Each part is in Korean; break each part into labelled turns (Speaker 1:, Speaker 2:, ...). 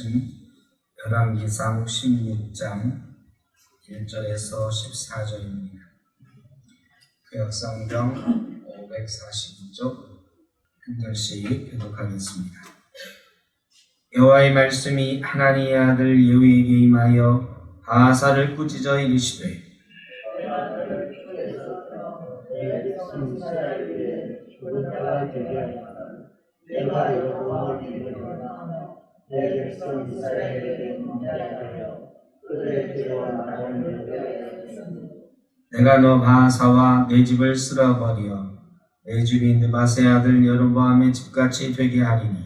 Speaker 1: 말씀 열왕기상 16장 1절에서 14절입니다. 구약성경 542쪽 한 절씩 교독하겠습니다. 여호와의 말씀이 하나니의 아들 예후에게 임하여 바하사를 꾸짖어 이르시되
Speaker 2: 내가 여호와를 믿으려나 내 백성 이스라엘에게 문자하여 그들의 죄와 나를 멸하였으니
Speaker 1: 내가 너 바하사와 내 집을 쓸어버려 내 집이 느밧의 아들 여로보암의 집같이 되게 하리니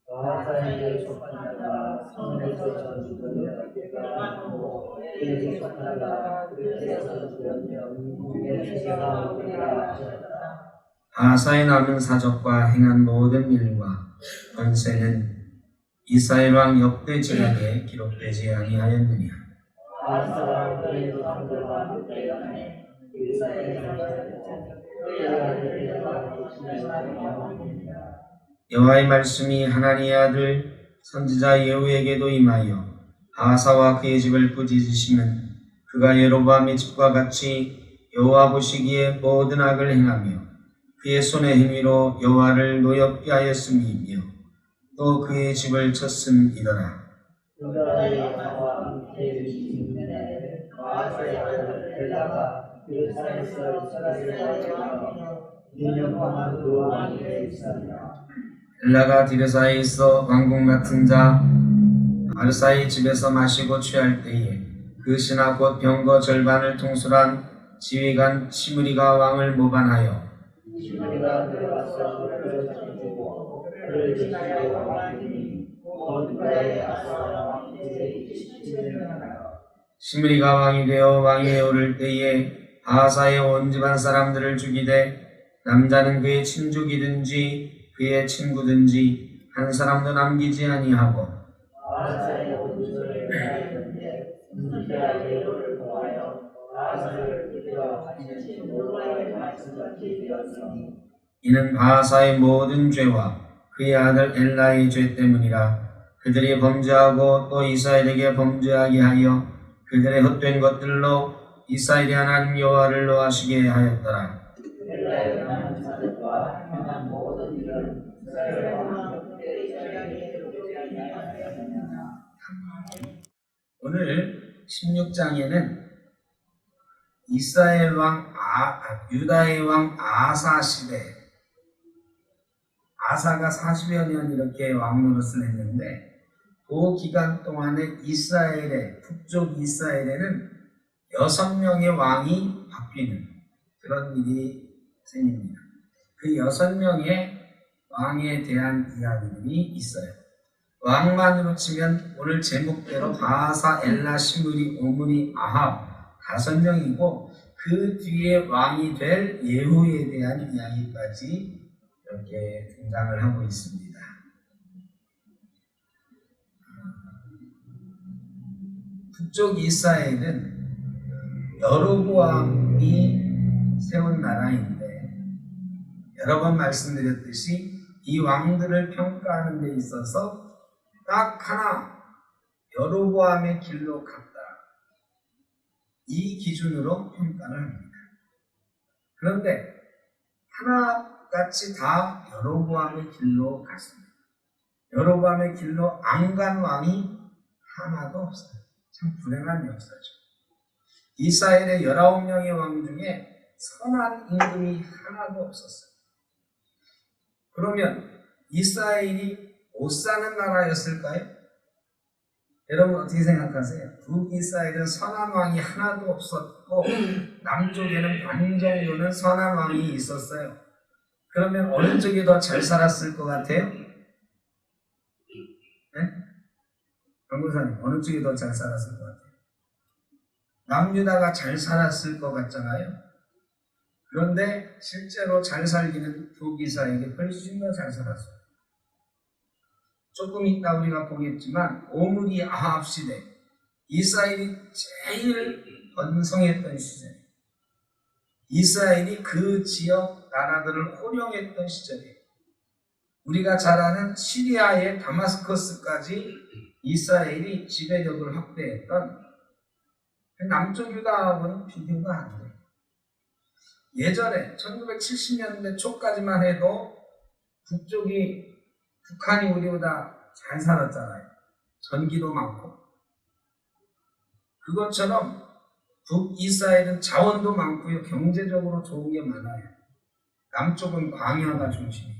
Speaker 2: 바하사에게 속하다가 성에서 전주를 깨끗하고 그에게 속하다가 그에서 들으면 내 죄가 오리라 하셨다.
Speaker 1: 바하사의 남은 사적과 행한 모든 일과 권세는 이스라엘 왕 역대지략에 기록되지 아니하였느냐.
Speaker 2: 바하사와 그의 조상들과 함께 하네 이스라엘에서 그의 아들을 여호와께 신뢰하였느니라.
Speaker 1: 여호와의 말씀이 하나니의 아들 선지자 예후에게도 임하여 바하사와 그의 집을 꾸짖으시면 그가 여로보암의 집과 같이 여호와 보시기에 모든 악을 행하며 그의 손의 행위로 여호와를 노엽게 하였음이며 또 그의 집을 쳤음이더라.
Speaker 2: 유다의 여호와 함께 계시는데 바하사의 아들 엘라가 예루살렘에서 이스라엘을 하여 2년 동안 그 왕이 되어 있었느라.
Speaker 1: 엘라가 디르사에 있어 왕궁 같은 자 아르사의 집에서 마시고 취할 때에 그 신하 곧 병거 절반을 통솔한 지휘관 시므리가 왕을 모반하여
Speaker 2: 시므리가 들어가서 그를 잡고 그를 지나여 왕이니 곧 유다의 아사 왕이 되시니라.
Speaker 1: 시므리가 왕이 되어 왕위에 오를 때에 바하사의 온 집안 사람들을 죽이되 남자는 그의 친족이든지 그의 친구든지 한 사람도 남기지 아니하고
Speaker 2: 바하사의 온 집을 위하였는데 선지자 예후를 보하여 바하사를 그들과 같이 여호와의 말씀같이 되었으니
Speaker 1: 이는 바하사의 모든 죄와 그의 아들 엘라의 죄 때문이라. 그들이 범죄하고 또 이스라엘에게 범죄하게 하여 그들의 헛된 것들로 이스라엘의 하나님 여호와를 노하시게 하였더라.
Speaker 2: 엘라의 많은 사적과 행한 모든 일은 이스라엘 왕 때에 기록되지 아니하였느냐.
Speaker 1: 오늘 16장에는 이스라엘 왕 유다의 왕 아사 시대, 아사가 40여 년 이렇게 왕노릇을 했는데 그 기간 동안에 이스라엘의 북쪽 이스라엘에는 6명의 왕이 바뀌는 그런 일이 생깁니다. 그 6명의 왕에 대한 이야기들이 있어요. 왕만으로 치면 오늘 제목대로 바하사, 엘라, 시므리, 오므리, 아합 5명이고 그 뒤에 왕이 될 예후에 대한 이야기까지 이렇게 등장을 하고 있습니다. 북쪽 이스라엘은 여로보암이 세운 나라인데 여러 번 말씀드렸듯이 이 왕들을 평가하는 데 있어서 딱 하나 여로보암의 길로 갔다. 이 기준으로 평가를 합니다. 그런데 하나같이 다 여로보암의 길로 갔습니다. 여로보암의 길로 안 간 왕이 하나도 없어요. 참 불행한 역사죠. 이스라엘의 19명의 왕 중에 선한 임금이 하나도 없었어요. 그러면 이스라엘이 못 사는 나라였을까요? 여러분 어떻게 생각하세요? 북이스라엘은 선한 왕이 하나도 없었고 남쪽에는 반 정도는 선한 왕이 있었어요. 그러면 어느 쪽이 더 잘 살았을 것 같아요? 네? 변호사님 어느 쪽이 더 잘 살았을 것 같아요? 남유다가 잘 살았을 것 같잖아요. 그런데 실제로 잘 살기는 북이스라엘이 훨씬 더 잘 살았어요. 조금 이따 우리가 보겠지만 오므리 아합 시대 이스라엘이 제일 번성했던 시절, 이스라엘이 그 지역 나라들을 호령했던 시절이에요. 우리가 잘 아는 시리아의 다마스커스까지 이스라엘이 지배력을 확대했던 남쪽 유다하고는 비교가 안 돼요. 예전에 1970년대 초까지만 해도 북한이 우리보다 잘 살았잖아요. 전기도 많고. 그것처럼 북이스라엘은 자원도 많고요. 경제적으로 좋은 게 많아요. 남쪽은 광야가 중심이에요.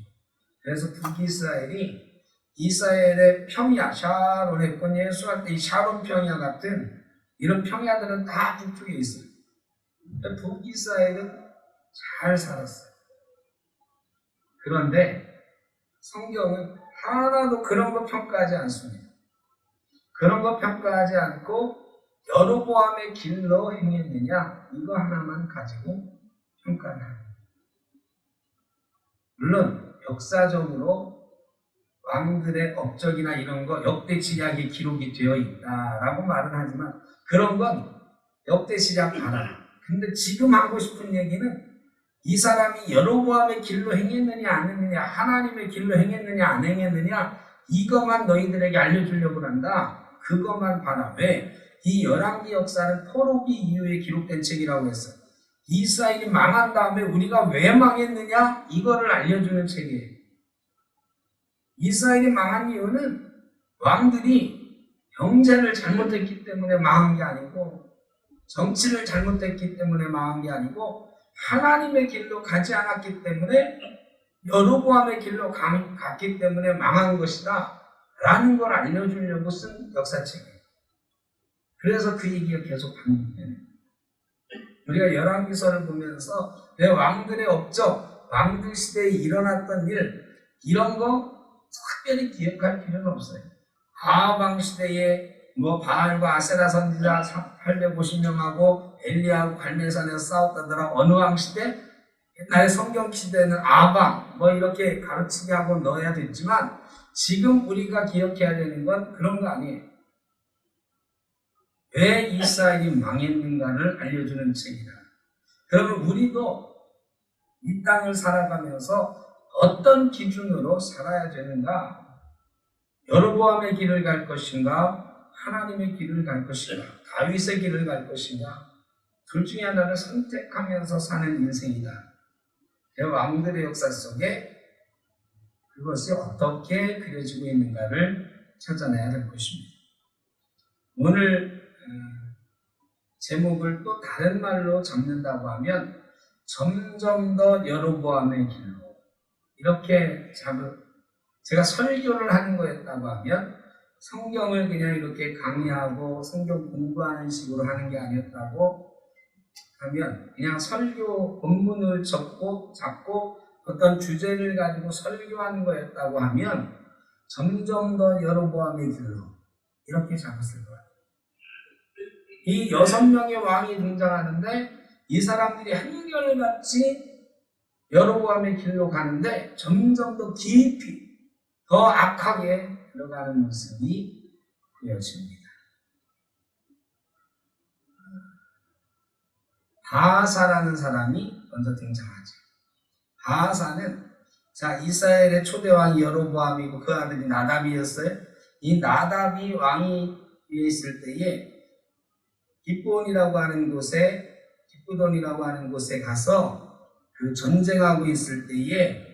Speaker 1: 그래서 북이스라엘이 이스라엘의 평야, 샤론 했건 예수할 때 이 샤론 평야 같은 이런 평야들은 다 북쪽에 있어요. 북이스라엘은 잘 살았어요. 그런데 성경은 하나도 그런 거 평가하지 않습니다. 그런 거 평가하지 않고 여로보암의 길로 행했느냐 이거 하나만 가지고 평가를 합니다. 물론 역사적으로 왕들의 업적이나 이런 거 역대지략에 기록이 되어 있다라고 말은 하지만 그런 건 역대지략 봐라. 근데 지금 하고 싶은 얘기는 이 사람이 여로보암의 길로 행했느냐 안 했느냐, 하나님의 길로 행했느냐 안 행했느냐 이것만 너희들에게 알려주려고 한다. 그것만 봐라. 왜? 이 열왕기 역사는 포로기 이후에 기록된 책이라고 했어요. 이스라엘이 망한 다음에 우리가 왜 망했느냐 이거를 알려주는 책이에요. 이스라엘이 망한 이유는 왕들이 경제를 잘못했기 때문에 망한 게 아니고 정치를 잘못했기 때문에 망한 게 아니고 하나님의 길로 가지 않았기 때문에 여로보암의 길로 갔기 때문에 망한 것이다 라는 걸 알려주려고 쓴 역사책이에요. 그래서 그 얘기가 계속 반복되네요. 우리가 열왕기서를 보면서 내 왕들의 업적, 왕들 시대에 일어났던 일 이런 거 특별히 기억할 필요는 없어요. 아합 왕 시대에 바알과 아세라 선지자 850명하고 엘리야하고 갈멜산에서 싸웠다더라. 어느 왕 시대? 옛날에 성경 시대는 아합 왕 이렇게 가르치게 하고 넣어야 됐지만 지금 우리가 기억해야 되는 건 그런 거 아니에요. 왜 이스라엘이 망했는가를 알려주는 책이다. 그러면 우리도 이 땅을 살아가면서 어떤 기준으로 살아야 되는가? 여로보암의 길을 갈 것인가? 하나님의 길을 갈 것인가? 다윗의 길을 갈 것인가? 둘 중에 하나를 선택하면서 사는 인생이다. 왕들의 역사 속에 그것이 어떻게 그려지고 있는가를 찾아내야 될 것입니다. 오늘 제목을 또 다른 말로 잡는다고 하면 점점 더 여로보암의 길로 이렇게 제가 설교를 하는 거였다고 하면 성경을 그냥 이렇게 강의하고 성경 공부하는 식으로 하는 게 아니었다고 하면 그냥 설교 본문을 잡고 어떤 주제를 가지고 설교하는 거였다고 하면 점점 더 여로보암의 길로 이렇게 잡았을 거예요. 이 6명의 왕이 등장하는데 이 사람들이 한결같이 여로보암의 길로 가는데 점점 더 깊이 더 악하게 들어가는 모습이 보여집니다. 바하사라는 사람이 먼저 등장하죠. 바하사는 이스라엘의 초대왕이 여로보암이고 그 아들이 나답이었어요. 이 나답이 왕이 있을 때에 기브돈이라고 하는 곳에 가서 그 전쟁하고 있을 때에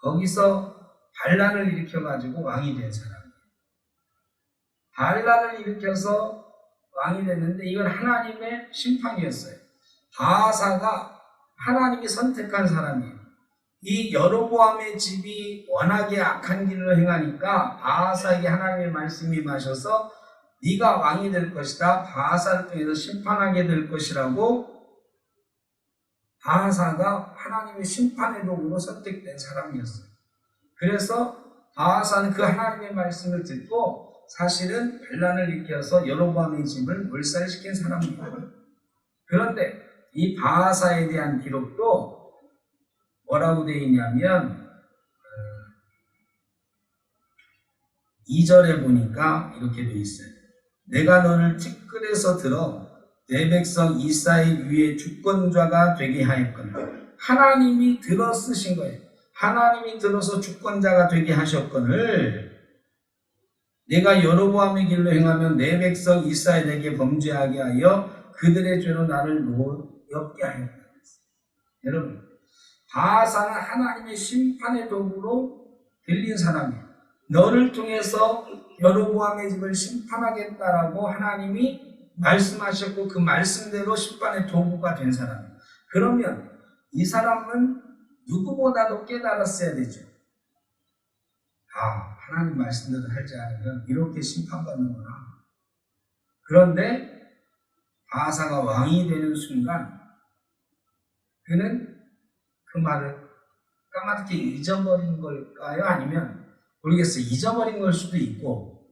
Speaker 1: 거기서 반란을 일으켜가지고 왕이 된 사람이에요. 반란을 일으켜서 왕이 됐는데 이건 하나님의 심판이었어요. 바하사가 하나님이 선택한 사람이에요. 이 여로보암의 집이 워낙에 악한 길을 행하니까 바하사에게 하나님의 말씀이 임하셔서 네가 왕이 될 것이다. 바하사를 통해서 심판하게 될 것이라고 바하사가 하나님의 심판의 도구로 선택된 사람이었어요. 그래서 바하사는 그 하나님의 말씀을 듣고 사실은 반란을 일으켜서 여로보암의 집을 몰살시킨 사람입니다. 그런데 이 바하사에 대한 기록도 뭐라고 되어 있냐면 2절에 보니까 이렇게 되어 있어요. 내가 너를 티끌에서 들어 내 백성 이스라엘 위에 주권자가 되게 하였거늘. 하나님이 들어 쓰신 거예요. 하나님이 들어서 주권자가 되게 하셨거늘 내가 여로보암의 길로 행하면 내 백성 이스라엘에게 범죄하게 하여 그들의 죄로 나를 노엽게 하였다. 여러분, 바사는 하나님의 심판의 도구로 들린 사람이에요. 너를 통해서 여로보암의 집을 심판하겠다라고 하나님이 말씀하셨고 그 말씀대로 심판의 도구가 된 사람이에요. 그러면 이 사람은 누구보다도 깨달았어야 되죠. 하나님 말씀대로 하지 않으면 이렇게 심판받는구나. 그런데 바사가 왕이 되는 순간 그는 그 말을 까맣게 잊어버린 걸까요? 아니면 모르겠어요. 잊어버린 걸 수도 있고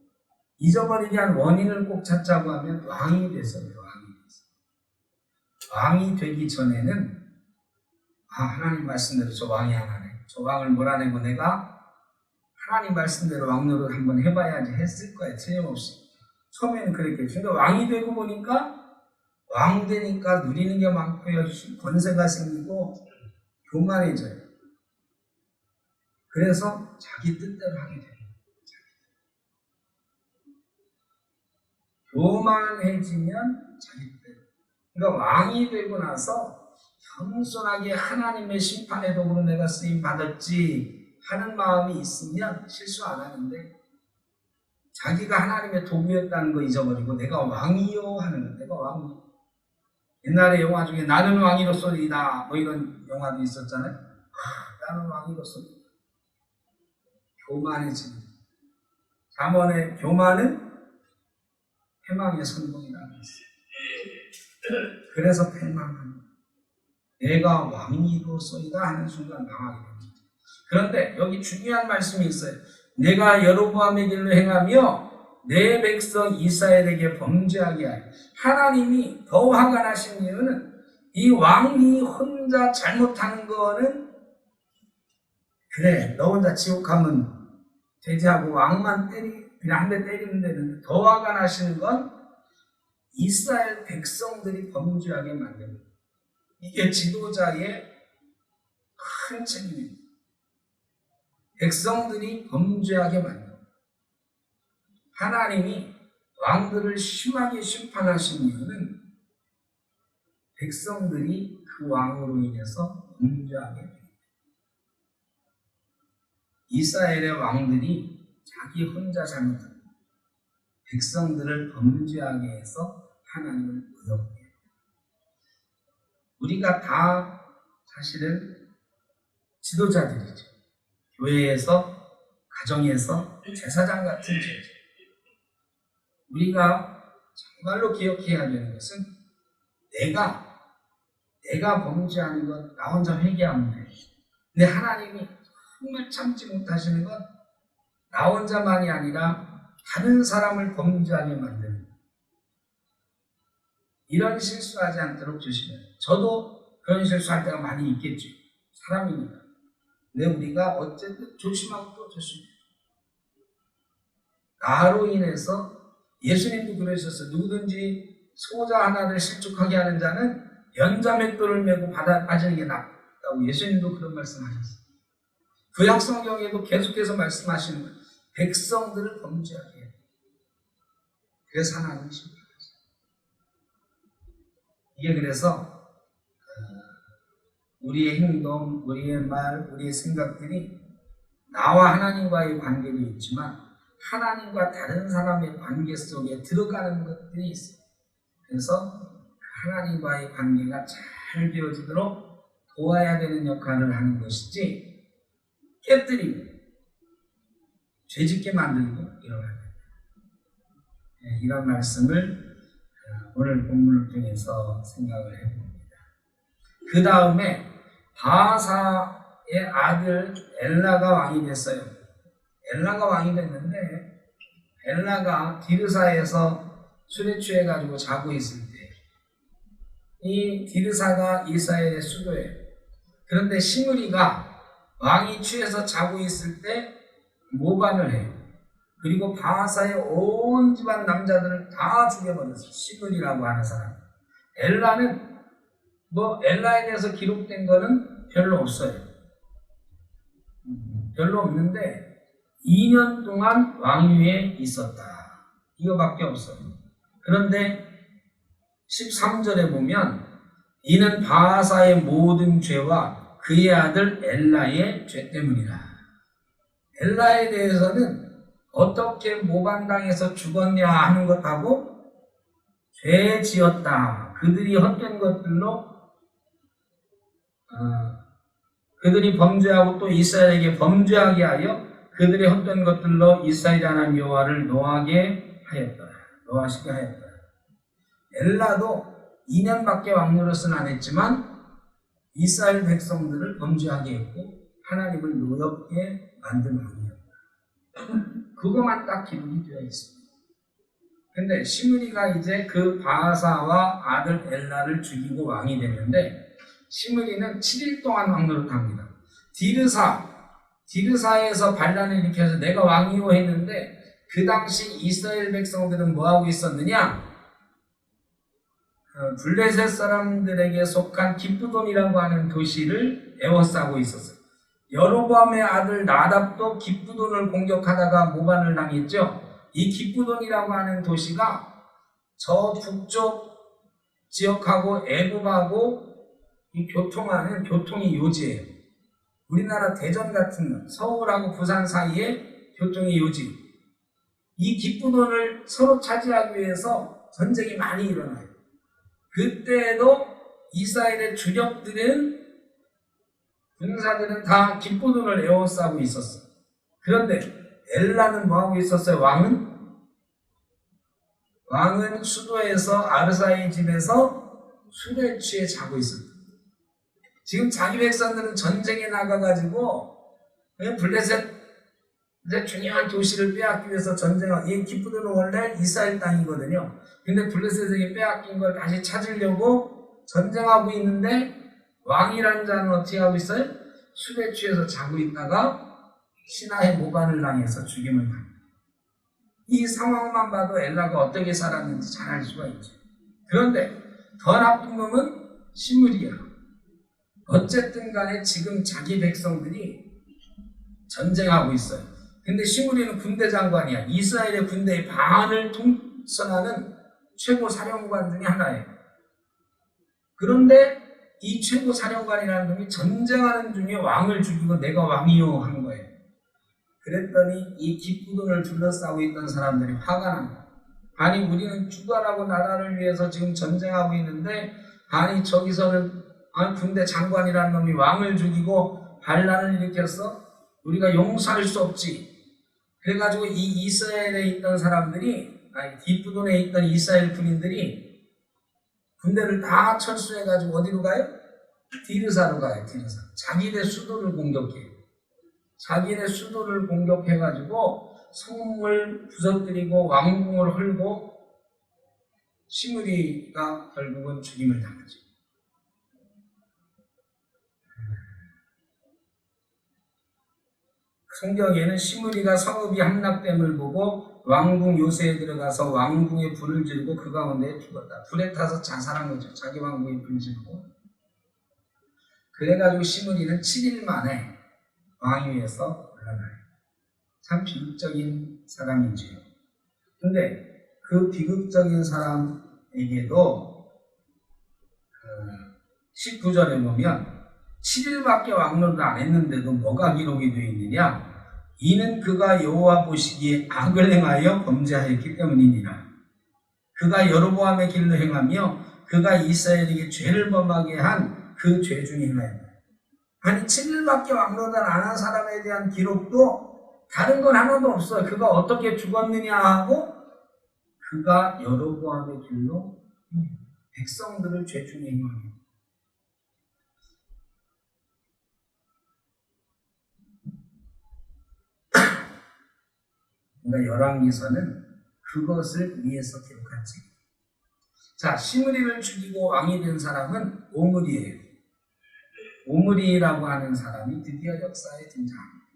Speaker 1: 잊어버리게 한 원인을 꼭 찾자고 하면 왕이 돼서요. 왕이 되기 전에는 하나님 말씀대로 저 왕이 하나네. 저 왕을 몰아내고 내가 하나님 말씀대로 왕노릇 한번 해봐야지 했을 거예요. 틀림없이. 처음에는 그랬겠죠. 근데 왕이 되고 보니까 왕 되니까 누리는 게 많고요. 권세가 생기고 교만해져요. 그래서 자기 뜻대로 하게 돼요. 교만해지면 자기 뜻대로. 그러니까 왕이 되고 나서 겸손하게 하나님의 심판의 도구로 내가 쓰임 받았지 하는 마음이 있으면 실수 안 하는데 자기가 하나님의 도구였다는 거 잊어버리고 내가 왕이요 하는 거. 내가 왕이요. 옛날에 영화 중에 나는 왕이로소이다 뭐 이런 영화도 있었잖아요. 나는 왕이로소이다. 교만해지는. 잠언의 교만은 패망의 선봉이라고 했어요. 그래서 패망합니다. 내가 왕이로소이다 하는 순간 망하게 됩니다. 그런데 여기 중요한 말씀이 있어요. 내가 여로보암의 길로 행하며 내 백성 이스라엘에게 범죄하게 하여. 하나님이 더 화가 나신 이유는 이 왕이 혼자 잘못하는 거는 그래 너 혼자 지옥 가면 되지 하고 왕만 그냥 한 대 때리면 되는데 더 화가 나시는 건 이스라엘 백성들이 범죄하게 만듭니다. 이게 지도자의 큰 책임입니다. 백성들이 범죄하게 만듭니다. 하나님이 왕들을 심하게 심판하신 이유는 백성들이 그 왕으로 인해서 범죄하게 됩니다. 이스라엘의 왕들이 자기 혼자 잘못합니다. 백성들을 범죄하게 해서 하나님을 의롭게 해요. 우리가 다 사실은 지도자들이죠. 교회에서, 가정에서 제사장 같은 죄죠. 우리가 정말로 기억해야 되는 것은 내가 범죄하는 것 나 혼자 회개하면 돼. 근데 하나님이 정말 참지 못하시는 건 나 혼자만이 아니라 다른 사람을 범죄하게 만드는 이런 실수하지 않도록 조심해요. 저도 그런 실수할 때가 많이 있겠죠. 사람이니까. 근데 우리가 어쨌든 조심하고 또 조심해요. 나로 인해서 예수님도 그러셨어요. 누구든지 소자 하나를 실족하게 하는 자는 연자맷돌을 메고 바다에 빠지는 게 낫다고 예수님도 그런 말씀하셨어요. 구약 성경에도 계속해서 말씀하시는 거예요. 백성들을 범죄하게 해요. 그래서 하나님이 심판하셨어요. 이게 그래서 우리의 행동, 우리의 말, 우리의 생각들이 나와 하나님과의 관계도 있지만 하나님과 다른 사람의 관계 속에 들어가는 것들이 있어요. 그래서 하나님과의 관계가 잘 되어지도록 도와야 되는 역할을 하는 것이지 깨뜨리고 죄짓게 만들고 이런 말씀을 오늘 본문을 통해서 생각을 해봅니다. 그 다음에 바사의 아들 엘라가 왕이 됐어요. 엘라가 왕이 됐는데 엘라가 디르사에서 술에 취해가지고 자고 있을 때 이 디르사가 이스라엘의 수도예요. 그런데 시므리가 왕이 취해서 자고 있을 때 모반을 해요. 그리고 바사의 온 집안 남자들을 다 죽여버렸어요. 시므리라고 하는 사람. 엘라는 엘라에 대해서 기록된 거는 별로 없어요.
Speaker 3: 별로 없는데 2년 동안 왕위에 있었다. 이거밖에 없어요. 그런데 13절에 보면 이는 바하사의 모든 죄와 그의 아들 엘라의 죄 때문이라. 엘라에 대해서는 어떻게 모반당해서 죽었냐 하는 것하고 죄 지었다. 그들이 헛된 것들로 그들이 범죄하고 또 이스라엘에게 범죄하게 하여 그들의 헛된 것들로 이스라엘 하나님 여호와를 노하게 하였더라. 노하시게 하였더라. 엘라도 2년밖에 왕노릇은 안 했지만 이스라엘 백성들을 범죄하게 했고 하나님을 노엽게 만든 왕이었다. 그것만 딱 기록이 되어 있습니다. 근데 시므리가 이제 그 바하사와 아들 엘라를 죽이고 왕이 되는데 시므리는 7일 동안 왕노릇합니다. 디르사에서 반란을 일으켜서 내가 왕이요 했는데 그 당시 이스라엘 백성들은 뭐하고 있었느냐? 블레셋 사람들에게 속한 기브돈이라고 하는 도시를 에워싸고 있었어요. 여로보암의 아들 나답도 기브돈을 공격하다가 모반을 당했죠. 이 기브돈이라고 하는 도시가 저 북쪽 지역하고 애굽하고 이 교통이 요지예요. 우리나라 대전 같은 서울하고 부산 사이에 교통이 요지. 이 기브돈을 서로 차지하기 위해서 전쟁이 많이 일어나요. 그때도 이스라엘의 주력들은 군사들은 다 기브돈을 에워싸고 있었어. 그런데 엘라는 뭐하고 있었어요? 왕은 수도에서 아르사의 집에서 술에 취해 자고 있었다. 지금 자기 백성들은 전쟁에 나가가지고 블레셋 이제 중요한 도시를 빼앗기 위해서 전쟁하고, 이 기브돈은 원래 이스라엘 땅이거든요. 근데 블레셋에게 빼앗긴 걸 다시 찾으려고 전쟁하고 있는데 왕이라는 자는 어떻게 하고 있어요? 술에 취해서 자고 있다가 신하의 모반을 당해서 죽임을 당합니다. 이 상황만 봐도 엘라가 어떻게 살았는지 잘 알 수가 있죠. 그런데 더 나쁜 놈은 시므리야. 어쨌든 간에 지금 자기 백성들이 전쟁하고 있어요. 근데 시므리는 군대 장관이야. 이스라엘의 군대의 반을 통선하는 최고 사령관 중에 하나예요. 그런데 이 최고 사령관이라는 놈이 전쟁하는 중에 왕을 죽이고 내가 왕이요 한 거예요. 그랬더니 이 기브돈을 둘러싸고 있던 사람들이 화가 난 거예요. 아니 우리는 주가라고 나라를 위해서 지금 전쟁하고 있는데 아니 저기서는 군대 장관이라는 놈이 왕을 죽이고 반란을 일으켰어? 우리가 용서할 수 없지. 그래가지고 이 이스라엘에 있던 사람들이, 기브돈에 있던 이스라엘 군인들이 군대를 다 철수해가지고 어디로 가요? 디르사로 가요. 디르사. 자기네 수도를 공격해요. 자기네 수도를 공격해가지고 성을 부서뜨리고 왕궁을 헐고 시므리가 결국은 죽임을 당하죠. 성경에는 시므리가 성읍이 함락됨을 보고 왕궁 요새에 들어가서 왕궁에 불을 지르고 그 가운데 죽었다. 불에 타서 자살한 거죠. 자기 왕궁에 불을 지르고. 그래가지고 시므리는 7일 만에 왕위에서 올라가요. 참 비극적인 사람이지요. 근데 그 비극적인 사람에게도 19절에 보면 7일밖에 왕노릇 안 했는데도 뭐가 기록이 되어 있느냐? 이는 그가 여호와 보시기에 악을 행하여 범죄하였기 때문이니라. 그가 여로보암의 길로 행하며 그가 이스라엘에게 죄를 범하게 한 그 죄 중에 하나입니다. 아니 7일밖에 왕노릇 안 한 사람에 대한 기록도 다른 건 하나도 없어요. 그가 어떻게 죽었느냐 하고 그가 여로보암의 길로 백성들을 죄 중에 행합니다. 그러니까 열왕기서는 그것을 위해서 기록한 책이에요. 자, 시므리를 죽이고 왕이 된 사람은 오므리예요. 오므리라고 하는 사람이 드디어 역사에 등장합니다.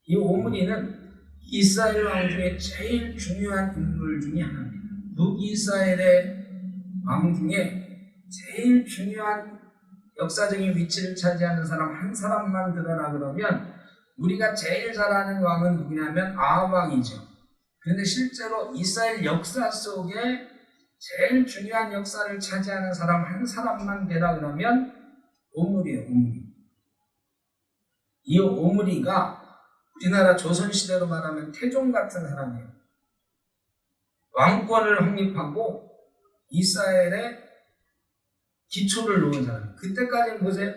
Speaker 3: 이 오므리는 이스라엘 왕 중에 제일 중요한 인물 중에 하나입니다. 북이스라엘의 왕 중에 제일 중요한 역사적인 위치를 차지하는 사람 한 사람만 드러나 그러면 우리가 제일 잘 아는 왕은 누구냐면 아합 왕이죠. 그런데 실제로 이스라엘 역사 속에 제일 중요한 역사를 차지하는 사람 한 사람만 되라 그러면 오므리예요. 오므리. 이 오므리가 우리나라 조선시대로 말하면 태종 같은 사람이에요. 왕권을 확립하고 이스라엘의 기초를 놓은 사람. 그때까지는 보세요.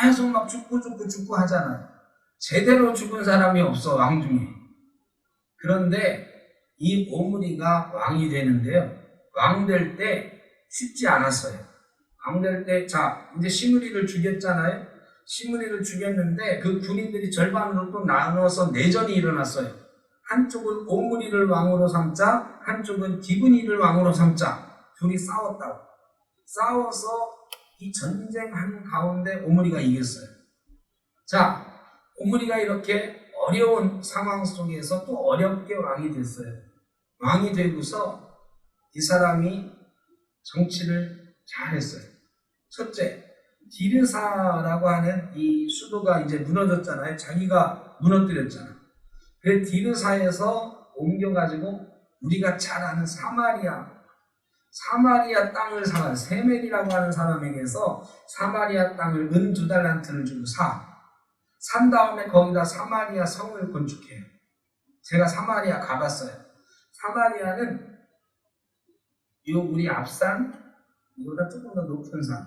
Speaker 3: 계속 막 죽고 하잖아요. 제대로 죽은 사람이 없어, 왕 중에. 그런데 이 오므리가 왕이 되는데요. 왕 될 때 쉽지 않았어요. 왕 될 때, 자, 이제 시므리를 죽였잖아요. 시므리를 죽였는데 그 군인들이 절반으로 또 나눠서 내전이 일어났어요. 한쪽은 오므리를 왕으로 삼자, 한쪽은 디브니를 왕으로 삼자. 둘이 싸웠다고. 싸워서 이 전쟁하는 가운데 오므리가 이겼어요. 자, 오므리가 이렇게 어려운 상황 속에서 또 어렵게 왕이 됐어요. 왕이 되고서 이 사람이 정치를 잘했어요. 첫째, 디르사라고 하는 이 수도가 이제 무너졌잖아요. 자기가 무너뜨렸잖아. 그래서 디르사에서 옮겨가지고 우리가 잘 아는 사마리아 땅을 사요. 세멜이라고 하는 사람에게서 사마리아 땅을 은 2달란트를 주고 산 다음에 거기다 사마리아 성을 건축해요. 제가 사마리아 가봤어요. 사마리아는 요 우리 앞산 이보다 조금 더 높은 산.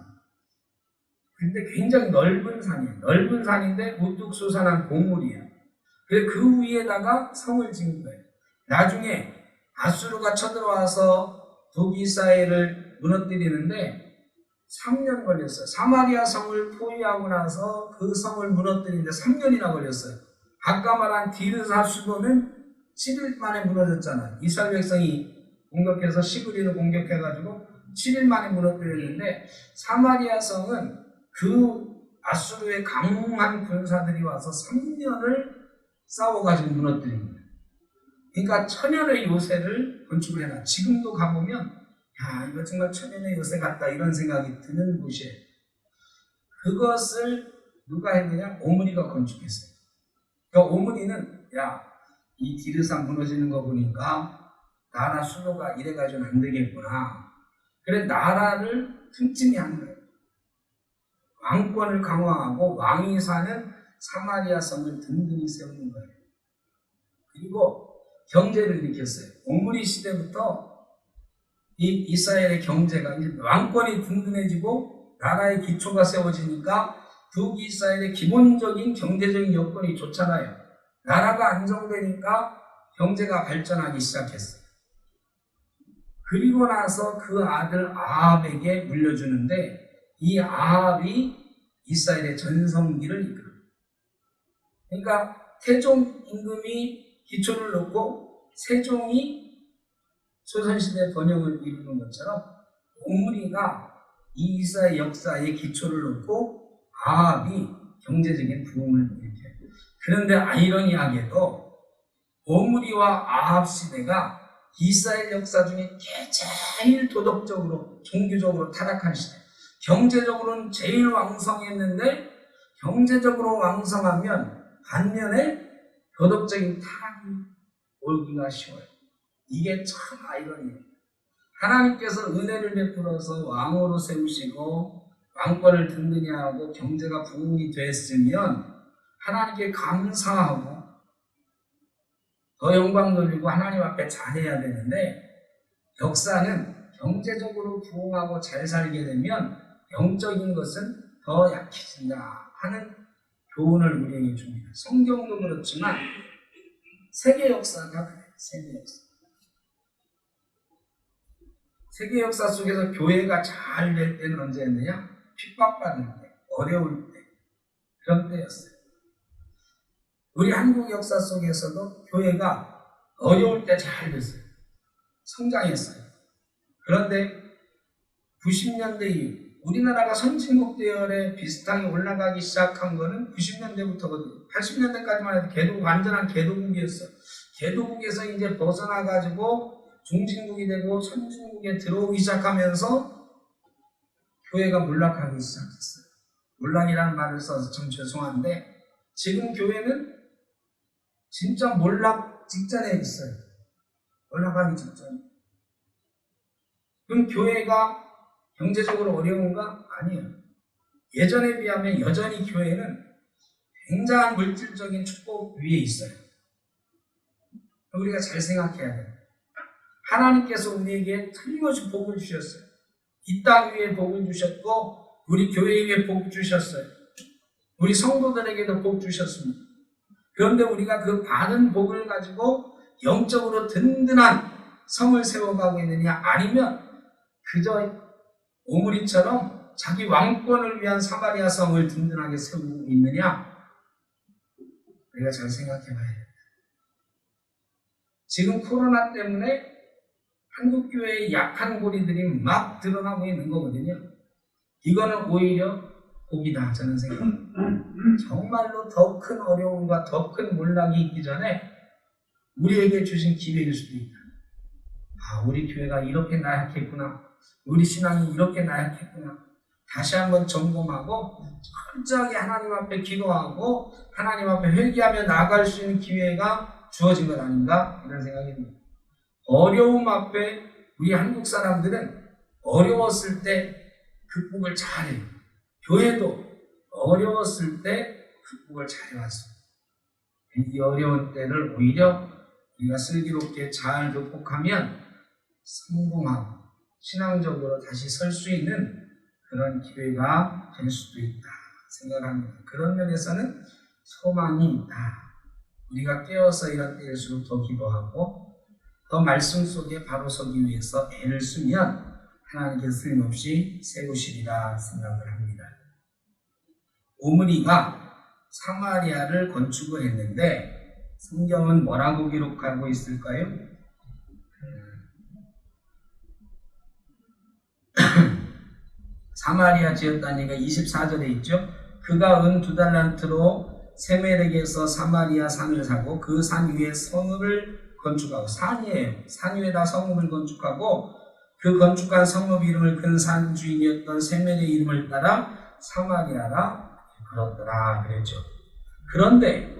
Speaker 3: 근데 굉장히 넓은 산이에요. 넓은 산인데 우뚝 솟아난 곡물이에요. 그래서 그 위에다가 성을 지은 거예요. 나중에 아수르가 쳐들어와서 북이스라엘을 무너뜨리는데 3년 걸렸어요. 사마리아 성을 포위하고 나서 그 성을 무너뜨리는데 3년이나 걸렸어요. 아까 말한 디르사 수도는 7일 만에 무너졌잖아요. 이스라엘 백성이 공격해서 시브리를 공격해가지고 7일 만에 무너뜨렸는데 사마리아 성은 그 아수르의 강한 군사들이 와서 3년을 싸워가지고 무너뜨린 거예요. 그러니까 천연의 요새를 건축을 해놔. 지금도 가보면 야, 이거 정말 천연의 요새 같다 이런 생각이 드는 곳이에요. 그것을 누가 했느냐? 오므리가 건축했어요. 그러니까 오므리는 야, 이 디르사 무너지는 거 보니까 나라 수도가 이래가지고는 안 되겠구나. 그래 나라를 튼튼히 하는 거예요. 왕권을 강화하고 왕이 사는 사마리아 성을 든든히 세우는 거예요. 그리고 경제를 일으켰어요. 오므리 시대부터 이 이스라엘의 경제가 이제 왕권이 든든해지고 나라의 기초가 세워지니까 북이스라엘의 기본적인 경제적인 여건이 좋잖아요. 나라가 안정되니까 경제가 발전하기 시작했어요. 그리고 나서 그 아들 아합에게 물려주는데 이 아합이 이스라엘의 전성기를 이끌어요. 그러니까 태종 임금이 기초를 놓고 세종이 조선시대 번영을 이루는 것처럼 오므리가 이 이스라엘 역사의 기초를 놓고 아합이 경제적인 부흥을 일으켜요. 그런데 아이러니하게도 오므리와 아합 시대가 이스라엘 역사 중에 제일 도덕적으로 종교적으로 타락한 시대. 경제적으로는 제일 왕성했는데 경제적으로 왕성하면 반면에 도덕적인 타락이 오기가 쉬워요. 이게 참 아이러니해요. 하나님께서 은혜를 베풀어서 왕으로 세우시고 왕권을 든든히 하고 경제가 부흥이 됐으면 하나님께 감사하고 더 영광 돌리고 하나님 앞에 잘해야 되는데 역사는 경제적으로 부흥하고 잘 살게 되면 영적인 것은 더 약해진다 하는 교훈을 우리에게 줍니다. 성경도 그렇지만 세계 역사가 그래요. 세계 역사 속에서 교회가 잘 될 때는 언제였느냐? 핍박받을 때, 어려울 때, 그런 때였어요. 우리 한국 역사 속에서도 교회가 어려울 때 잘 됐어요. 성장했어요. 그런데 90년대 이후 우리나라가 선진국 대열에 비슷하게 올라가기 시작한 거는 90년대부터거든요. 80년대까지만 해도 완전한 개도국이었어요. 개도국에서 이제 벗어나가지고 중진국이 되고 선진국에 들어오기 시작하면서 교회가 몰락하기 시작했어요. 몰락이라는 말을 써서 참 죄송한데 지금 교회는 진짜 몰락 직전에 있어요. 몰락하기 직전에. 그럼 교회가 경제적으로 어려운가? 아니에요. 예전에 비하면 여전히 교회는 굉장한 물질적인 축복 위에 있어요. 우리가 잘 생각해야 돼요. 하나님께서 우리에게 틀림없이 복을 주셨어요. 이 땅 위에 복을 주셨고 우리 교회에게 복 주셨어요. 우리 성도들에게도 복 주셨습니다. 그런데 우리가 그 받은 복을 가지고 영적으로 든든한 성을 세워가고 있느냐, 아니면 그저 오므리처럼 자기 왕권을 위한 사마리아 성을 든든하게 세우고 있느냐, 우리가 잘 생각해 봐야 돼요. 지금 코로나 때문에 한국교회의 약한 고리들이 막 드러나고 있는 거거든요. 이거는 오히려 복이다, 저는 생각합니다. 정말로 더 큰 어려움과 더 큰 몰락이 있기 전에 우리에게 주신 기회일 수도 있다. 아, 우리 교회가 이렇게 나약했구나. 우리 신앙이 이렇게 나약했구나. 다시 한번 점검하고 철저하게 하나님 앞에 기도하고 하나님 앞에 회개하며 나아갈 수 있는 기회가 주어진 것 아닌가, 이런 생각이 듭니다. 어려움 앞에 우리 한국 사람들은 어려웠을 때 극복을 잘해요. 교회도 어려웠을 때 극복을 잘해왔습니다. 이 어려운 때를 오히려 우리가 슬기롭게 잘 극복하면 성공하고 신앙적으로 다시 설 수 있는 그런 기회가 될 수도 있다 생각합니다. 그런 면에서는 소망이 있다. 우리가 깨어서 이런 때일수록 더 기도하고 더 말씀 속에 바로 서기 위해서 애를 쓰면 하나님께서 틀림없이 세우시리라 생각을 합니다. 오므리가 사마리아를 건축을 했는데 성경은 뭐라고 기록하고 있을까요? 사마리아 지었다는 얘기가 24절에 있죠. 그가 은 2달란트로 세멜에게서 사마리아 산을 사고 그 산 위에 성읍을 건축하고, 산이에요. 산 위에다 성읍을 건축하고 그 건축한 성읍 이름을 그 산 주인이었던 세멜의 이름을 따라 사마리아라 그렇더라 그랬죠. 그런데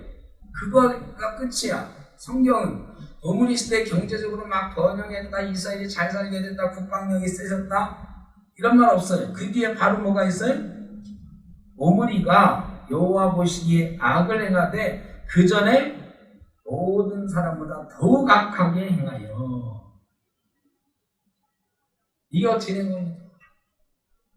Speaker 3: 그거가 끝이야. 성경은 오므리 시대 경제적으로 막 번영했다, 이스라엘이 잘 살게 됐다, 국방력이 세졌다, 이런 말 없어요. 그 뒤에 바로 뭐가 있어요? 오므리가 여호와 보시기에 악을 행하되 그 전에 모든 사람보다 더욱 악하게 행하여. 이게 어떻게 된 겁니까?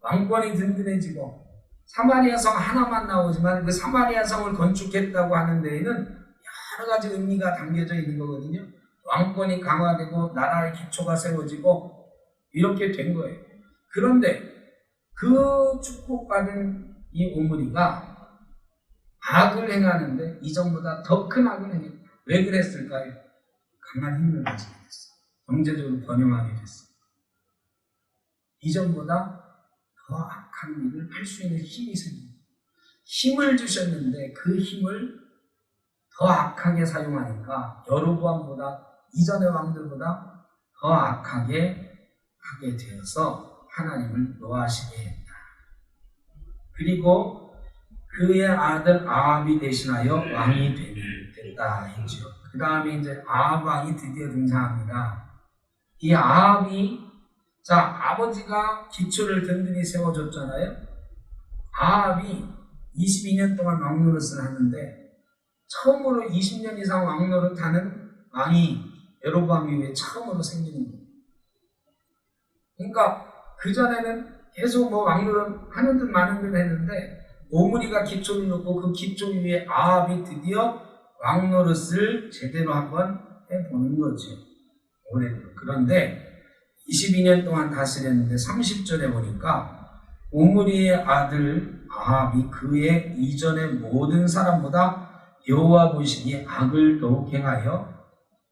Speaker 3: 왕권이 든든해지고 사마리아 성 하나만 나오지만 그 사마리아 성을 건축했다고 하는 데에는 여러 가지 의미가 담겨져 있는 거거든요. 왕권이 강화되고 나라의 기초가 세워지고 이렇게 된 거예요. 그런데 그 축복받은 이 오므리가 악을 행하는데 이전보다 더 큰 악을 행했다. 왜 그랬을까요? 강한 힘을 가지게 됐어. 경제적으로 번영하게 됐어. 이전보다 더 악한 일을 할 수 있는 힘이 생깁니다. 힘을 주셨는데 그 힘을 더 악하게 사용하니까 여로보암보다, 이전의 왕들보다 더 악하게 하게 되어서 하나님을 노하시게 했다. 그리고 그의 아들 아합이 대신하여 왕이 됐다 했죠. 그 다음에 이제 아합 왕이 드디어 등장합니다. 이 아합이, 자, 아버지가 기초를 든든히 세워줬잖아요. 아합이 22년 동안 왕노릇을 하는데 처음으로 20년 이상 왕노릇하는 왕이 여로보암 이후에 처음으로 생기는 거예요. 그러니까 그전에는 계속 뭐 왕노릇 하는 듯 마는 듯 했는데 오므리가 기초를 놓고 그 기초 위에 아합이 드디어 왕노릇을 제대로 한번 해보는 거죠. 올해도. 그런데 22년 동안 다스렸는데 30절에 보니까 오므리의 아들 아합이 그의 이전의 모든 사람보다 여호와 보시기에 악을 더욱 행하여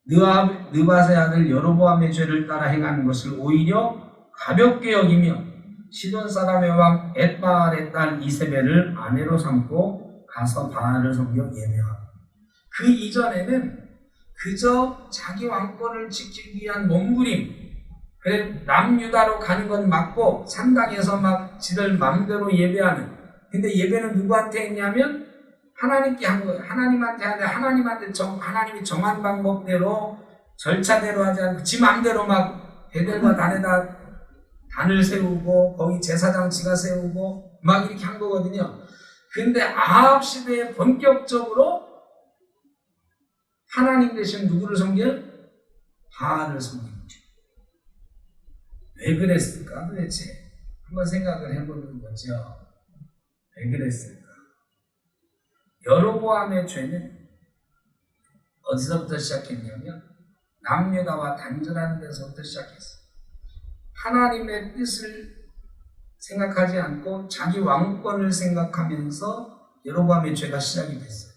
Speaker 3: 느밧의 아들 여로보암의 죄를 따라 행하는 것을 오히려 가볍게 여기며 시돈 사람의 왕 엣바알의 딸 이세벨을 아내로 삼고 가서 바알을 섬겨 예매하고. 그 이전에는 그저 자기 왕권을 지키기 위한 몸부림, 그래 남유다로 가는 건 맞고 산당에서 막 지들 마음대로 예배하는. 근데 예배는 누구한테 했냐면 하나님께 한 거예요. 하나님한테 하는데 하나님이 정한 방법대로 절차대로 하지 않고 지 맘대로 막 베델과 단에다 단을 세우고 거기 제사장 지가 세우고 막 이렇게 한 거거든요. 근데 아합 시대에 본격적으로 하나님 대신 누구를 섬겨요? 바알을 섬깁니다. 왜 그랬을까 도대체? 한번 생각을 해보는 거죠. 왜 그랬을까? 여로보암의 죄는 어디서부터 시작했냐면 남유다와 단절하는 데서부터 시작했어요. 하나님의 뜻을 생각하지 않고 자기 왕권을 생각하면서 여로보암의 죄가 시작이 됐어요.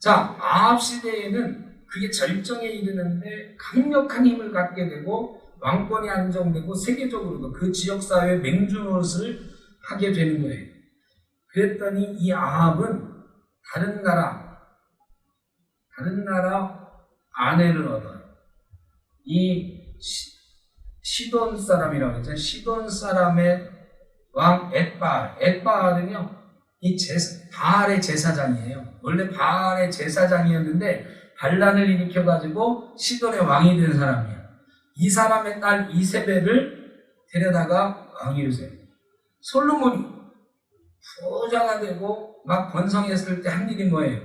Speaker 3: 자, 아합 시대에는 그게 절정에 이르는데 강력한 힘을 갖게 되고 왕권이 안정되고 세계적으로도 그 지역사회의 맹주노릇을 하게 되는 거예요. 그랬더니 이 아합은 다른 나라 아내를 얻어요. 이 시돈 사람이라고 하죠. 시돈 사람의 왕 엣바알은요, 바알의 제사장이에요. 원래 바알의 제사장이었는데 반란을 일으켜가지고 시돈의 왕이 된 사람이에요. 이 사람의 딸 이세벨을 데려다가 왕위를 세요. 솔로몬이 부자가 되고 막 번성했을 때 한 일이 뭐예요?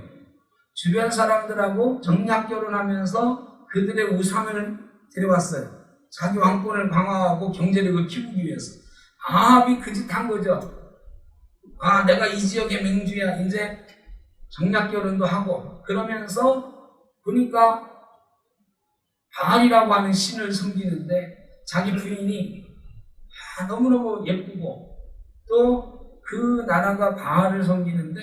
Speaker 3: 주변 사람들하고 정략 결혼하면서 그들의 우상을 데려왔어요. 자기 왕권을 강화하고 경제력을 키우기 위해서. 아합이 그 짓 한 거죠. 아, 내가 이 지역의 맹주야. 이제 정략 결혼도 하고. 그러면서 보니까 바알이라고 하는 신을 섬기는데 자기 부인이 너무너무 예쁘고 또 그 나라가 바알을 섬기는데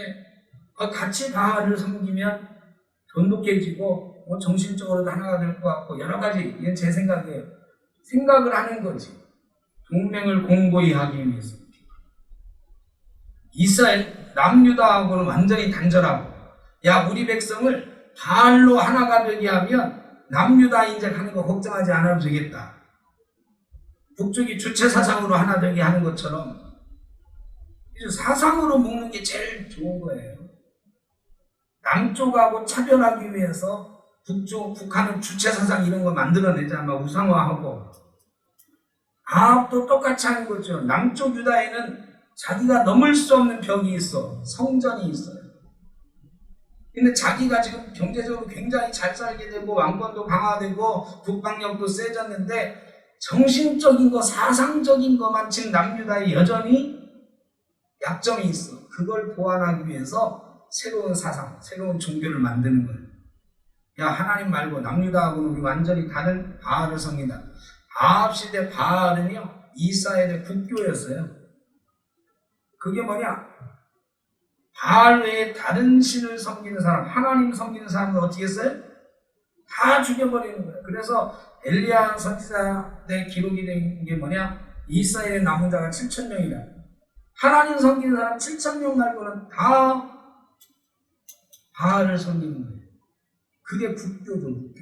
Speaker 3: 같이 바알을 섬기면 돈도 깨지고 정신적으로도 하나가 될 것 같고 여러 가지, 이건 제 생각이에요. 생각을 하는 거지. 동맹을 공고히 하기 위해서. 이스라엘 남유다하고는 완전히 단절하고, 야, 우리 백성을 바알로 하나가 되게 하면 남유다 인정하는 거 걱정하지 않아도 되겠다. 북쪽이 주체 사상으로 하나 되게 하는 것처럼 사상으로 묶는 게 제일 좋은 거예요. 남쪽하고 차별하기 위해서 북한은 주체 사상 이런 거 만들어내자, 막 우상화하고. 아합도 똑같이 하는 거죠. 남쪽 유다에는 자기가 넘을 수 없는 벽이 있어. 성전이 있어요. 근데 자기가 지금 경제적으로 굉장히 잘 살게 되고 왕권도 강화되고 국방력도 세졌는데 정신적인 거, 사상적인 것만 지금 남유다에 여전히 약점이 있어. 그걸 보완하기 위해서 새로운 사상, 새로운 종교를 만드는 거예요. 야, 하나님 말고 남유다하고는 우리 완전히 다른 바알을 섬긴다. 아합 시대 바알은요, 이스라엘의 국교였어요. 그게 뭐냐? 바알 외에 다른 신을 섬기는 사람, 하나님 섬기는 사람은 어떻게 했어요? 다 죽여버리는 거예요. 그래서 엘리야 선지자 때 기록이 된 게 뭐냐? 이스라엘의 남은 자가 7,000명이다. 하나님 섬기는 사람 7,000명 말고는 다 바알을 섬기는 거예요. 그게 국교죠, 국교.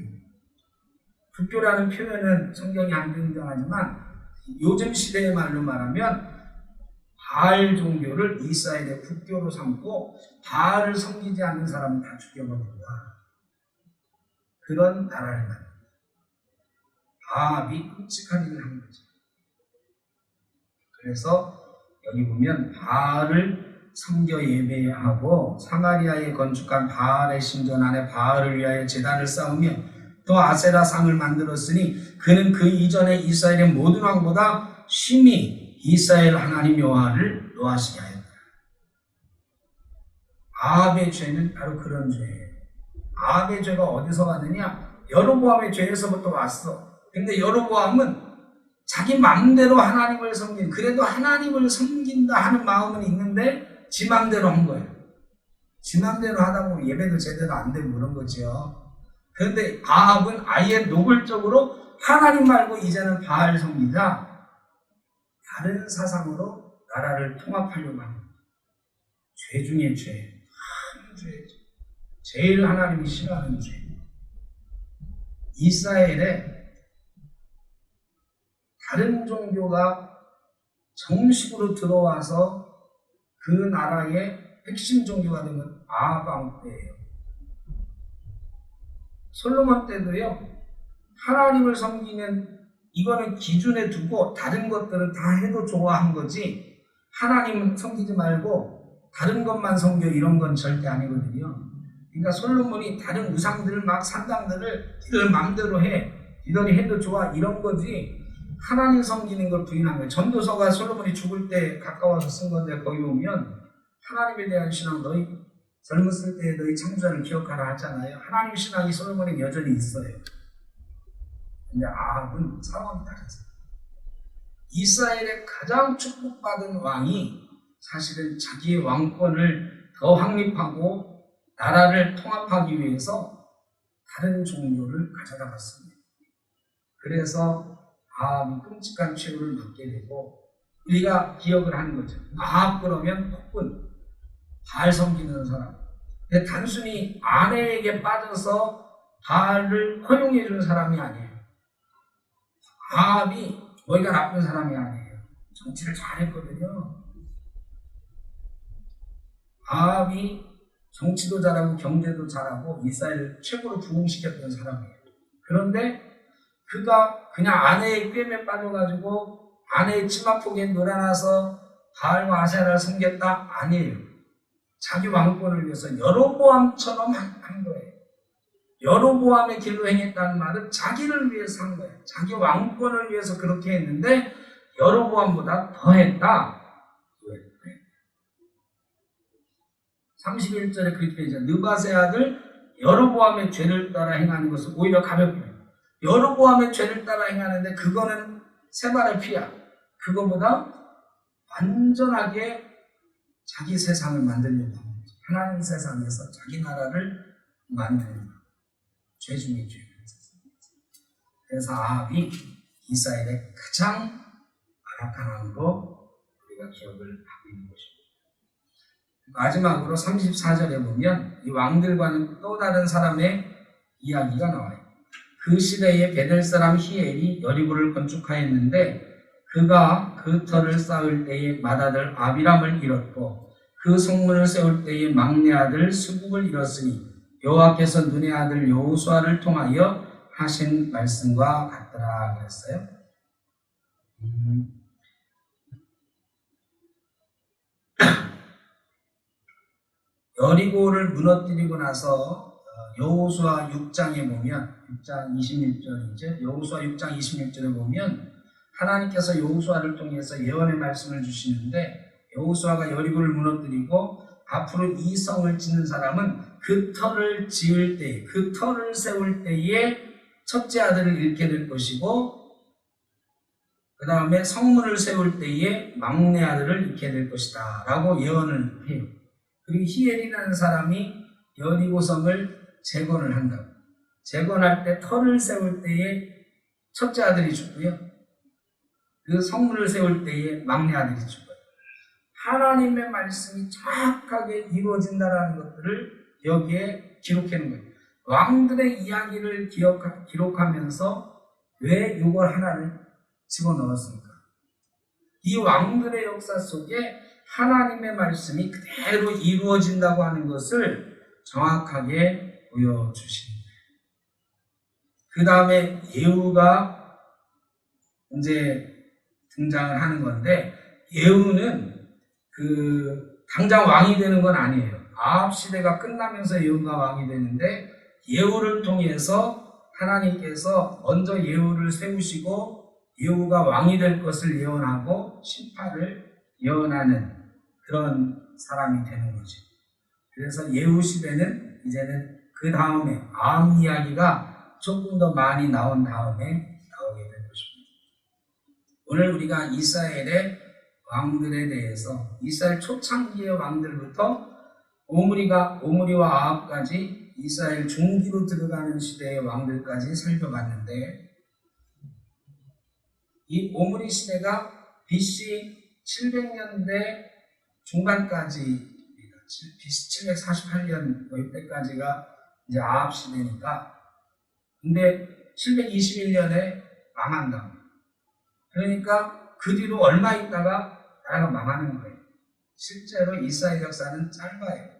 Speaker 3: 국교라는 표현은 성경이 안 등장하지만 요즘 시대의 말로 말하면 바알 종교를 이스라엘의 국교로 삼고 바알을 섬기지 않는 사람은 다 죽여버린다. 그런 나라를 말합니다. 아합이 끔찍한 일을 한 거죠. 그래서 여기 보면 바알을 섬겨 예배하고 사마리아에 건축한 바알의 신전 안에 바알을 위하여 제단을 쌓으며 또 아세라 상을 만들었으니 그는 그 이전에 이스라엘의 모든 왕보다 심히 이스라엘 하나님 여호와를 노하시게 하였다. 아합의 죄는 바로 그런 죄예요. 아합의 죄가 어디서 왔느냐? 여로보암의 죄에서부터 왔어. 근데 여로보암은 자기 마음대로 하나님을 섬긴, 그래도 하나님을 섬긴다 하는 마음은 있는데 지 마음대로 한 거예요. 지 마음대로 하다 보면 예배도 제대로 안 되고 그런 거죠. 그런데 아합은 아예 노골적으로 하나님 말고 이제는 바알 섬기자, 다른 사상으로 나라를 통합하려고 합니다. 죄 중에 죄, 큰 죄죠. 제일 하나님이 싫어하는 죄. 이스라엘에 다른 종교가 정식으로 들어와서 그 나라의 핵심 종교가 된 건 아합 왕 때예요. 솔로몬 때도요. 하나님을 섬기는 이거는 기준에 두고 다른 것들은 다 해도 좋아한 거지 하나님은 섬기지 말고 다른 것만 섬겨 이런 건 절대 아니거든요. 그러니까 솔로몬이 다른 우상들을 막 산당들을 이들 마음대로 해 이들이 해도 좋아 이런 거지 하나님 섬기는 걸 부인한 거예요. 전도서가 솔로몬이 죽을 때 가까워서 쓴 건데 거기 보면 하나님에 대한 신앙 너희 젊었을 때 너희 창조자를 기억하라 하잖아요. 하나님 신앙이 솔로몬에 여전히 있어요. 근데 아합은 상황이 다르죠. 이스라엘의 가장 축복받은 왕이 사실은 자기의 왕권을 더 확립하고 나라를 통합하기 위해서 다른 종교를 가져다 봤습니다. 그래서 아합이 끔찍한 최후를 맞게 되고 우리가 기억을 하는 거죠. 아합 그러면 폭군, 바알 섬기는 사람. 근데 단순히 아내에게 빠져서 바알을 허용해 준 사람이 아니에요. 아합이 머리가 나쁜 사람이 아니에요. 정치를 잘했거든요. 아합이 정치도 잘하고 경제도 잘하고 이스라엘을 최고로 부흥시켰던 사람이에요. 그런데 그가 그냥 아내의 꾀에 빠져가지고 아내의 치마폭에 놀아나서 바알과 아세라를 섬겼다? 아니에요. 자기 왕권을 위해서 여로보암처럼 한 거예요. 여로보암의 길로 행했다는 말은 자기를 위해서 한 거예요. 자기 왕권을 위해서 그렇게 했는데 여로보암보다 더 했다. 31절에 그렇게 되죠. 느밧의 아들 여로보암의 죄를 따라 행하는 것은 오히려 가볍게 해요. 여로보암의 죄를 따라 행하는데 그거는 세 발의 피야. 그거보다 완전하게 자기 세상을 만들려고 하는 거죠. 하나님 세상에서 자기 나라를 만드는 거예요. 죄 중에 죄. 그래서 아합이 이스라엘의 가장 아락한 왕으로 우리가 기억을 하고 있는 것입니다. 마지막으로 34절에 보면 이 왕들과는 또 다른 사람의 이야기가 나와요. 그 시대에 베델 사람 히엘이 여리고를 건축하였는데 그가 그 터를 쌓을 때에 맏아들 아비람을 잃었고 그 성문을 세울 때에 막내 아들 스국을 잃었으니 여호와께서 눈의 아들 여호수아를 통하여 하신 말씀과 같더라 그랬어요. 여리고를 무너뜨리고 나서 여호수아 6장에 보면 6장 26절이죠. 여호수아 6장 26절에 보면 하나님께서 여호수아를 통해서 예언의 말씀을 주시는데 여호수아가 여리고를 무너뜨리고 앞으로 이 성을 짓는 사람은 그 터를 지을 때, 그 터를 세울 때에 첫째 아들을 잃게 될 것이고 그 다음에 성문을 세울 때에 막내 아들을 잃게 될 것이다 라고 예언을 해요. 그리고 히엘이라는 사람이 여리고성을 재건을 한다고. 재건할 때 터를 세울 때에 첫째 아들이 죽고요. 그 성문을 세울 때에 막내 아들이 죽어요. 하나님의 말씀이 정확하게 이루어진다는 것들을 여기에 기록해 놓은 거예요. 왕들의 이야기를 기록하면서 왜 이걸 하나를 집어넣었습니까? 이 왕들의 역사 속에 하나님의 말씀이 그대로 이루어진다고 하는 것을 정확하게 보여주십니다. 그 다음에 예후가 이제 등장을 하는 건데 예후는 당장 왕이 되는 건 아니에요. 아합 시대가 끝나면서 예후가 왕이 되는데 예후를 통해서 하나님께서 먼저 예후를 세우시고 예후가 왕이 될 것을 예언하고 심판을 예언하는 그런 사람이 되는 거죠. 그래서 예후 시대는 이제는 그 다음에 아합 이야기가 조금 더 많이 나온 다음에 나오게 될 것입니다. 오늘 우리가 이스라엘의 왕들에 대해서 이스라엘 초창기의 왕들부터 오므리와 아합까지 이스라엘 중기로 들어가는 시대의 왕들까지 살펴봤는데 이 오므리 시대가 BC 700년대 중반까지입니다. BC 748년 이때까지가 이제 아합 시대니까 근데 721년에 망한다. 그러니까 그 뒤로 얼마 있다가 나라가 망하는 거예요. 실제로 이스라엘 역사는 짧아요.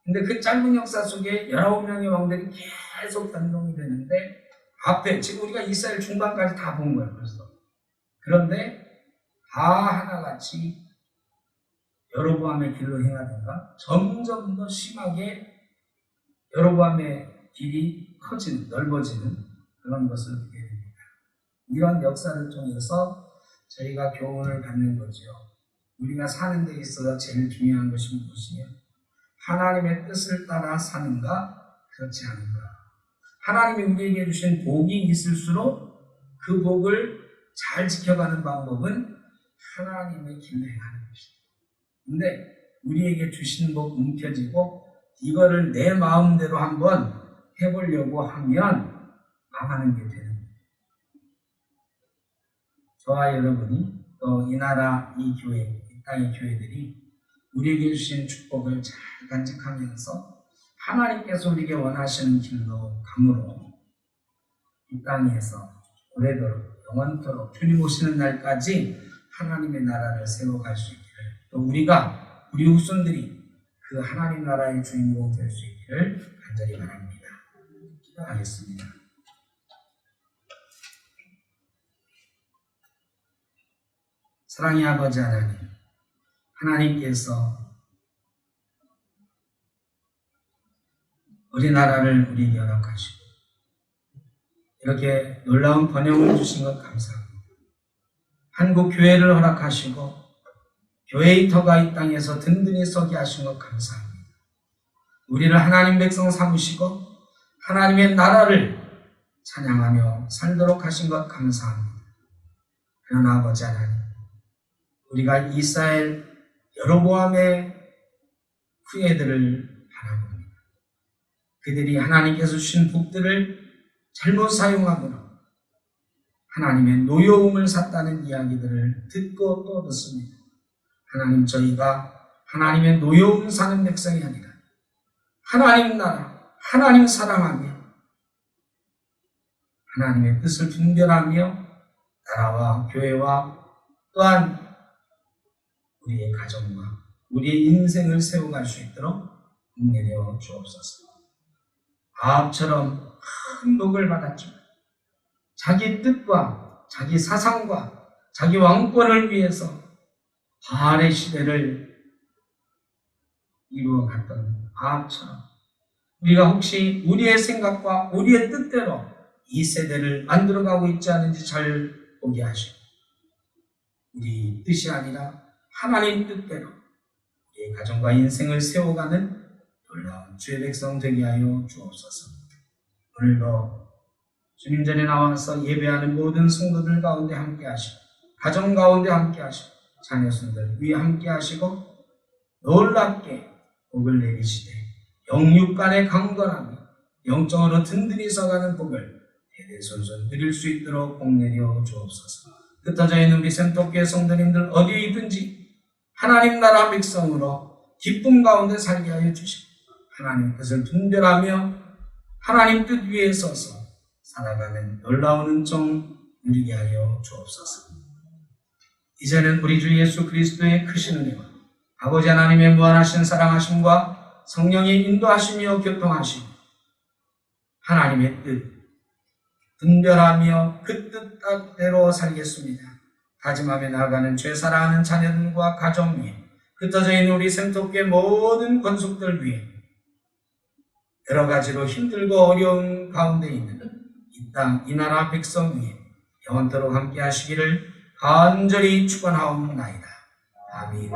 Speaker 3: 근데 그 짧은 역사 속에 19명의 왕들이 계속 변동이 되는데 앞에 지금 우리가 이스라엘 중반까지 다 본 거예요. 벌써. 그런데 다 하나같이 여로보암의 길로 행하다가 점점 더 심하게 여로보암의 길이 커지는, 넓어지는 그런 것을 보게 됩니다. 이런 역사를 통해서 저희가 교훈을 받는 거죠. 우리가 사는 데 있어서 제일 중요한 것이 무엇이냐? 하나님의 뜻을 따라 사는가? 그렇지 않은가? 하나님이 우리에게 주신 복이 있을수록 그 복을 잘 지켜가는 방법은 하나님의 길로 행하는 것입니다. 근데 우리에게 주신 복 움켜쥐고 이거를 내 마음대로 한번 해보려고 하면 망하는 게 되는 거예요. 저와 여러분이 또 이 나라, 이 교회, 이 땅의 교회들이 우리에게 주신 축복을 잘 간직하면서 하나님께서 우리에게 원하시는 길로 감으로 이 땅에서 오래도록 영원토록 주님 오시는 날까지 하나님의 나라를 세워갈 수 있기를, 또 우리가 우리 후손들이 그 하나님 나라의 주인공 될 수 있기를 간절히 바랍니다. 기도하겠습니다. 사랑의 아버지 하나님, 하나님께서 우리나라를 우리에게 허락하시고 이렇게 놀라운 번영을 주신 것 감사합니다. 한국 교회를 허락하시고 교회의 터가 이 땅에서 든든히 서게 하신 것 감사합니다. 우리를 하나님 백성 삼으시고 하나님의 나라를 찬양하며 살도록 하신 것 감사합니다. 그러나 아버지 하나님, 우리가 이스라엘 여로보암의 후예들을 바라봅니다. 그들이 하나님께서 주신 복들을 잘못 사용함으로 하나님의 노여움을 샀다는 이야기들을 듣고 또 듣습니다. 하나님, 저희가 하나님의 노여움 사는 백성이 아니라 하나님 나라, 하나님 사랑하며 하나님의 뜻을 분별하며 나라와 교회와 또한 우리의 가정과 우리의 인생을 세워갈 수 있도록 은혜려 주옵소서. 아합처럼 큰 복을 받았지만 자기 뜻과 자기 사상과 자기 왕권을 위해서 바알의 시대를 이루어갔던 아합처럼 우리가 혹시 우리의 생각과 우리의 뜻대로 이 세대를 만들어가고 있지 않은지 잘 보게 하시고 우리 뜻이 아니라 하나님 뜻대로 우리의 가정과 인생을 세워가는 놀라운 주의 백성 되게 하여 주옵소서. 오늘도 주님 전에 나와서 예배하는 모든 성도들 가운데 함께 하시고 가정 가운데 함께 하시고 자녀손들 위에 함께 하시고 놀랍게 복을 내리시되 영육간에 강건하며 영적으로 든든히 서가는 복을 대대손손 누릴 수 있도록 복 내려 주옵소서. 흩어져 있는 우리 센터교회 성도님들 어디에 있든지 하나님 나라 백성으로 기쁨 가운데 살게 하여 주시고 하나님 뜻을 분별하며 하나님 뜻 위에 서서 살아가는 놀라운 은총 누리게 하여 주옵소서. 이제는 우리 주 예수 그리스도의 크신 은혜와 아버지 하나님의 무한하신 사랑하심과 성령의 인도하시며 교통하시고 하나님의 뜻 분별하며 그 뜻대로 살겠습니다. 다짐하며 나아가는 죄 사랑하는 자녀들과 가정 위에 흩어져 있는 우리 생토교회 모든 권속들 위에 여러 가지로 힘들고 어려운 가운데 있는 이 땅, 이 나라 백성 위에 영원토록 함께 하시기를 간절히 축원하옵나이다. 아멘.